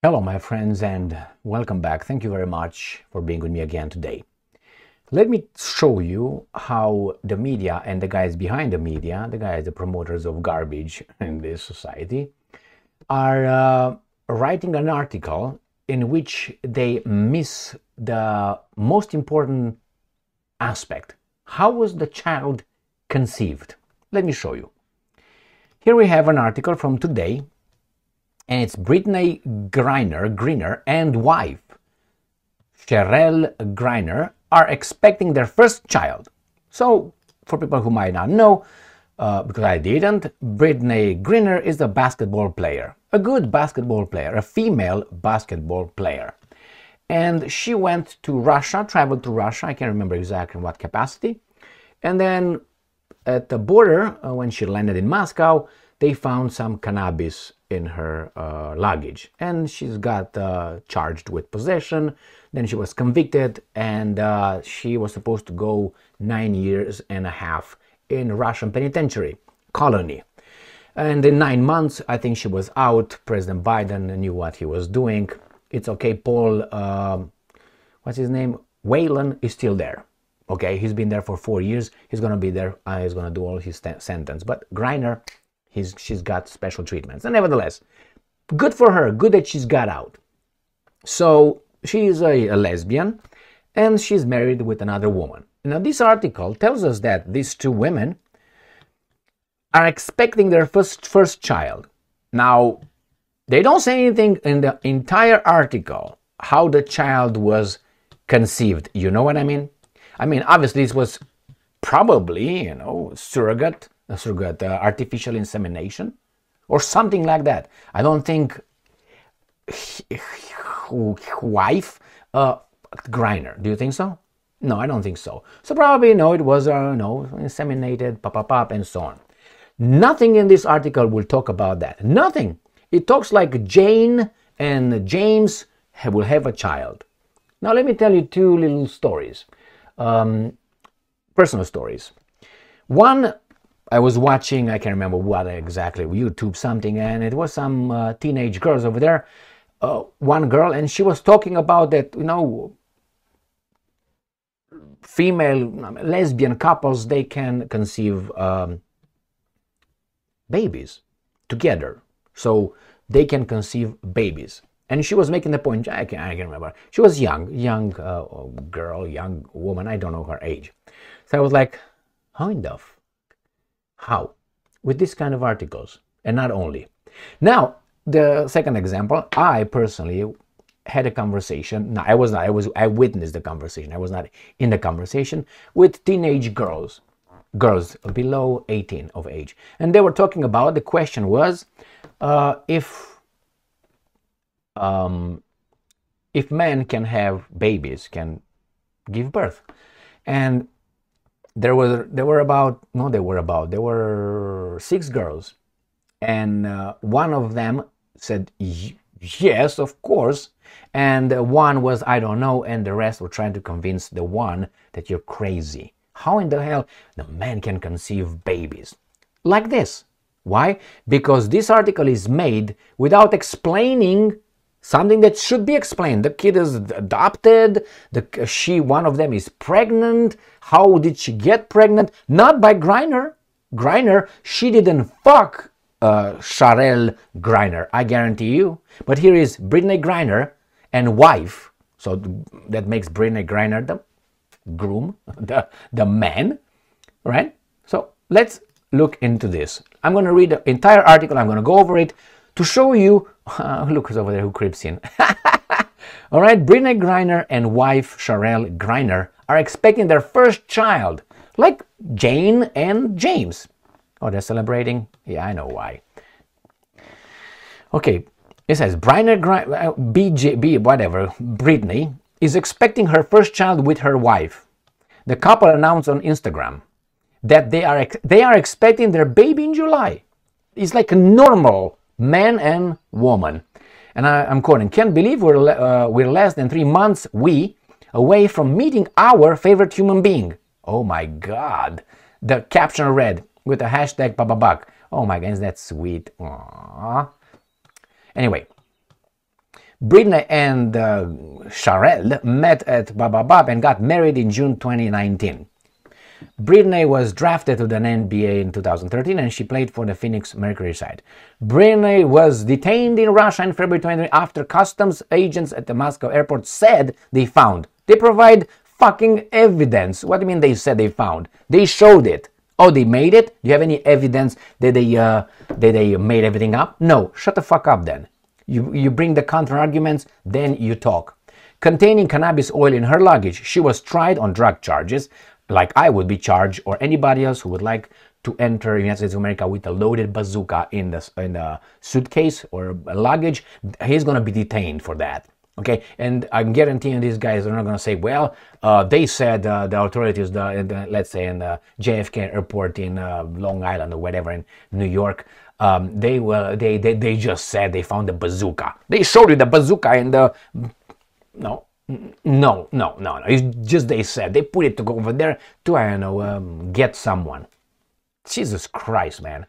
Hello, my friends, and welcome back. Thank you very much for being with me again today. Let me show you how the media and the guys behind the media, the promoters of garbage in this society, are writing an article in which they miss the most important aspect. How was the child conceived? Let me show you. Here we have an article from today, and it's Brittney Griner and wife Griner are expecting their first child. So, for people who might not know, because I didn't, Brittney Griner is a basketball player, a good basketball player, a female basketball player. And she went to Russia, traveled to Russia, I can't remember exactly in what capacity. And then at the border, when she landed in Moscow, they found some cannabis in her luggage, and she's got charged with possession. Then she was convicted, and she was supposed to go 9.5 years in Russian penitentiary colony. And in 9 months, I think she was out. President Biden knew what he was doing. It's okay. Paul, what's his name? Whelan is still there. Okay, he's been there for 4 years. He's gonna be there. He's gonna do all his sentence. But Griner, she's got special treatments. And nevertheless, good for her. Good that she's got out. So she's a lesbian, and she's married with another woman. Now, this article tells us that these two women are expecting their first child. Now, they don't say anything in the entire article how the child was conceived. You know what I mean? I mean, obviously, this was probably, surrogate artificial insemination or something like that. I don't think wife Griner. Do you think so? No, I don't think so. So probably it was inseminated, pop, and so on. Nothing in this article will talk about that. Nothing. It talks like Jane and James will have a child. Now let me tell you two little stories, personal stories. One, I was watching, I can't remember what exactly, YouTube something, and it was some teenage girls over there. One girl, and she was talking about that, female lesbian couples, they can conceive babies together. So they can conceive babies. And she was making the point, I can't remember. She was young girl, young woman, I don't know her age. So I was like, how? With this kind of articles, and not only. Now, the second example, I personally had a conversation. No, I witnessed the conversation. I was not in the conversation with teenage girls below 18 of age. And they were talking about, the question was, if men can have babies, can give birth. And there were 6 girls, and one of them said yes, of course, and one was I don't know, and the rest were trying to convince the one that you're crazy. How in the hell the man can conceive babies like this? Why? Because this article is made without explaining something that should be explained. The kid is adopted. One of them is pregnant. How did she get pregnant? Not by Griner. She didn't fuck Sharel Griner, I guarantee you. But here is Brittney Griner and wife. So that makes Brittney Griner the groom, the man, right? So let's look into this. I'm going to read the entire article. I'm going to go over it to show you. Look who's over there who creeps in. All right, Brittney Griner and wife Sharel Griner are expecting their first child, like Jane and James. Oh, they're celebrating? Yeah, I know why. Okay, it says Brittney is expecting her first child with her wife. The couple announced on Instagram that they are expecting their baby in July. It's like a normal man and woman. And I'm quoting, can't believe we're less than 3 months away from meeting our favorite human being. Oh my God. The caption read with the hashtag bababak. Oh my God, that's sweet. Aww. Anyway, Brittney and Sharel met at Bababab and got married in June 2019. Brittney was drafted to the NBA in 2013 and she played for the Phoenix Mercury side. Brittney was detained in Russia in February 2020 after customs agents at the Moscow airport said they found. They provide fucking evidence. What do you mean they said they found? They showed it. Oh, they made it? Do you have any evidence that they made everything up? No. Shut the fuck up then. You bring the counter arguments, then you talk. Containing cannabis oil in her luggage, she was tried on drug charges, like I would be charged, or anybody else who would like to enter the United States of America with a loaded bazooka in the suitcase or luggage. He's going to be detained for that. Okay, and I'm guaranteeing these guys are not going to say, well, they said the authorities, let's say in the JFK airport in Long Island or whatever in New York, they just said they found the bazooka. They showed you the bazooka and the no. It's just they said they put it to go over there to I don't know get someone. Jesus Christ, man,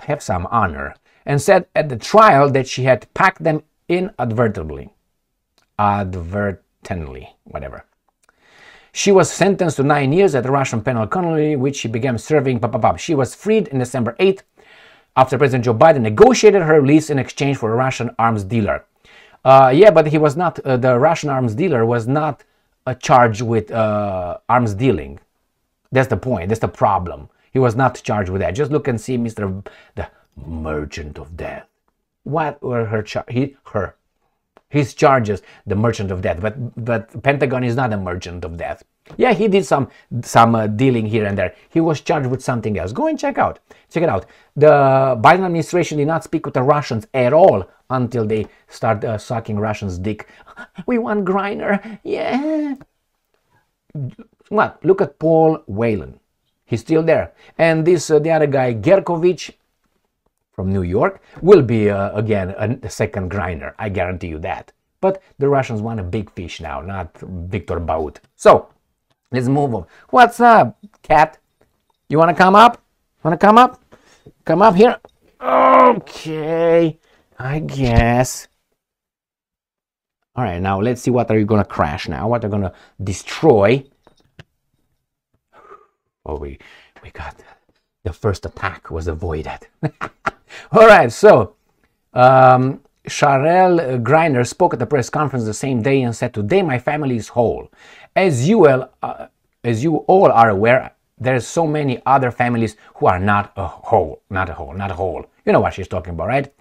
have some honor. And said at the trial that she had packed them inadvertently. Whatever. She was sentenced to 9 years at the Russian penal colony, which she began serving. She was freed on December 8th after President Joe Biden negotiated her release in exchange for a Russian arms dealer. Yeah, but he was not, the Russian arms dealer was not charged with arms dealing. That's the point, that's the problem. He was not charged with that. Just look and see Mr. the Merchant of Death. What were his charges, the Merchant of Death, but Pentagon is not a Merchant of Death. Yeah, he did some dealing here and there. He was charged with something else. Go and check it out. The Biden administration did not speak with the Russians at all until they start sucking Russians' dick. We want Griner. Yeah. What? Look at Paul Whelan. He's still there. And this the other guy, Gerkovich, from New York, will be again a second Griner. I guarantee you that. But the Russians want a big fish now, not Victor Baut. So let's move on. What's up, cat? You want to come up? Want to come up? Come up here. Okay, I guess. All right, now let's see what are you going to crash now. What are you going to destroy? Oh, we got the first attack was avoided. All right, so Sharel Griner spoke at the press conference the same day and said, "Today my family is whole. As you all are aware, there's so many other families who are not whole. You know what she's talking about, right?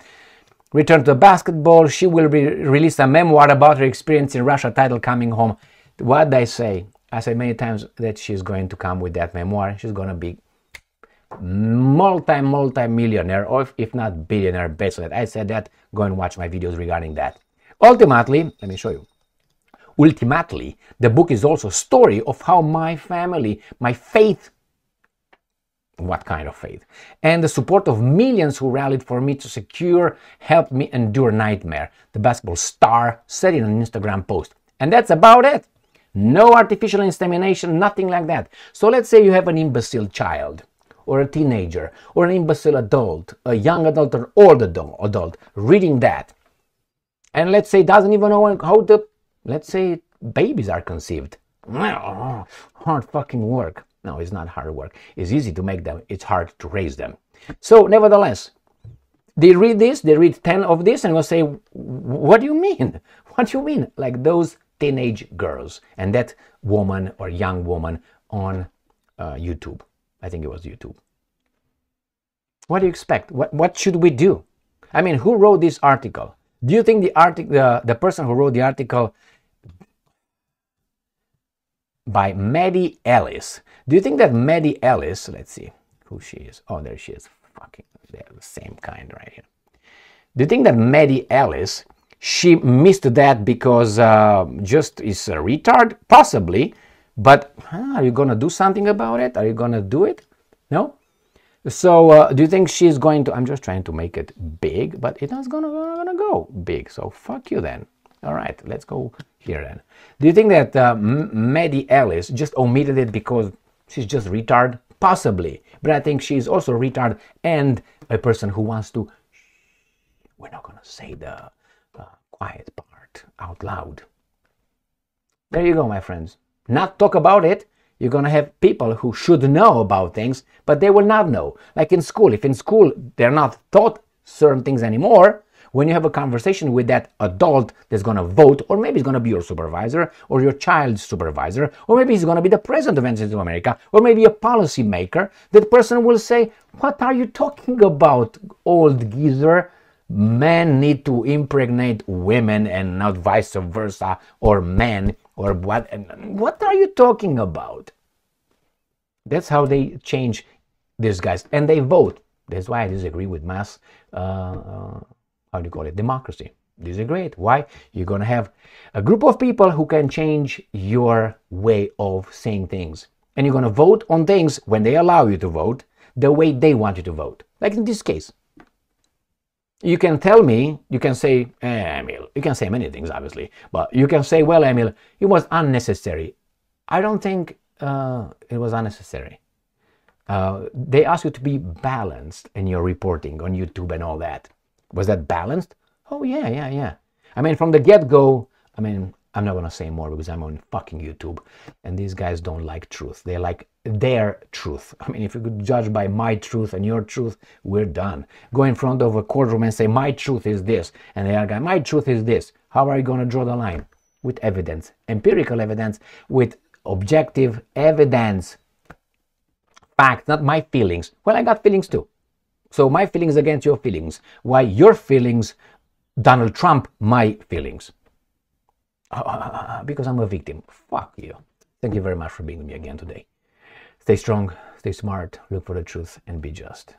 Return to basketball. She will release a memoir about her experience in Russia titled Coming Home." What did I say? I said many times that she's going to come with that memoir. She's going to be multi-millionaire, or if not billionaire, based on that. I said that. Go and watch my videos regarding that. Ultimately, let me show you. Ultimately, the book is also a story of how my family, my faith, what kind of faith, and the support of millions who rallied for me to secure, helped me endure nightmare, the basketball star said in an Instagram post. And that's about it. No artificial insemination, nothing like that. So let's say you have an imbecile child, or a teenager, or an imbecile adult, a young adult or old adult, reading that. And let's say doesn't even know how let's say babies are conceived. Hard fucking work. No, it's not hard work. It's easy to make them. It's hard to raise them. So nevertheless, they read this, they read 10 of this and will say, what do you mean? What do you mean? Like those teenage girls and that woman or young woman on YouTube. I think it was YouTube. What do you expect? What should we do? I mean, who wrote this article? Do you think the person who wrote the article by Maddie Ellis, do you think that Maddie Ellis, let's see who she is. Oh, there she is. Fucking, they're the same kind right here. Do you think that Maddie Ellis, she missed that because just is a retard? Possibly. But are you going to do something about it? Are you going to do it? No? So do you think she's going to... I'm just trying to make it big, but it's not going to go big. So fuck you then. All right, let's go here then. Do you think that Maddie Ellis just omitted it because she's just retard? Possibly. But I think she's also retard and a person who wants to... We're not going to say quiet part out loud. There you go, my friends. Not talk about it. You're going to have people who should know about things, but they will not know. Like in school. If in school they're not taught certain things anymore, when you have a conversation with that adult that's going to vote, or maybe it's going to be your supervisor, or your child's supervisor, or maybe he's going to be the president of the United States of America, or maybe a policy maker, that person will say, what are you talking about, old geezer? Men need to impregnate women and not vice versa, or men, or what? What are you talking about? That's how they change these guys, and they vote. That's why I disagree with mass, how do you call it, democracy. Disagree. Why? You're going to have a group of people who can change your way of saying things. And you're going to vote on things when they allow you to vote the way they want you to vote. Like in this case. You can tell me, you can say, Emil, you can say many things, obviously, but you can say, well, Emil, it was unnecessary. I don't think it was unnecessary. They ask you to be balanced in your reporting on YouTube and all that. Was that balanced? Oh, yeah. I mean, from the get-go, I mean, I'm not going to say more because I'm on fucking YouTube. And these guys don't like truth. They like their truth. I mean, if you could judge by my truth and your truth, we're done. Go in front of a courtroom and say, my truth is this. And the other guy, my truth is this. How are you going to draw the line? With evidence. Empirical evidence. With objective evidence. Fact, not my feelings. Well, I got feelings too. So my feelings against your feelings. Why your feelings, Donald Trump, my feelings. Because I'm a victim. Fuck you. Thank you very much for being with me again today. Stay strong, stay smart, look for the truth, and be just.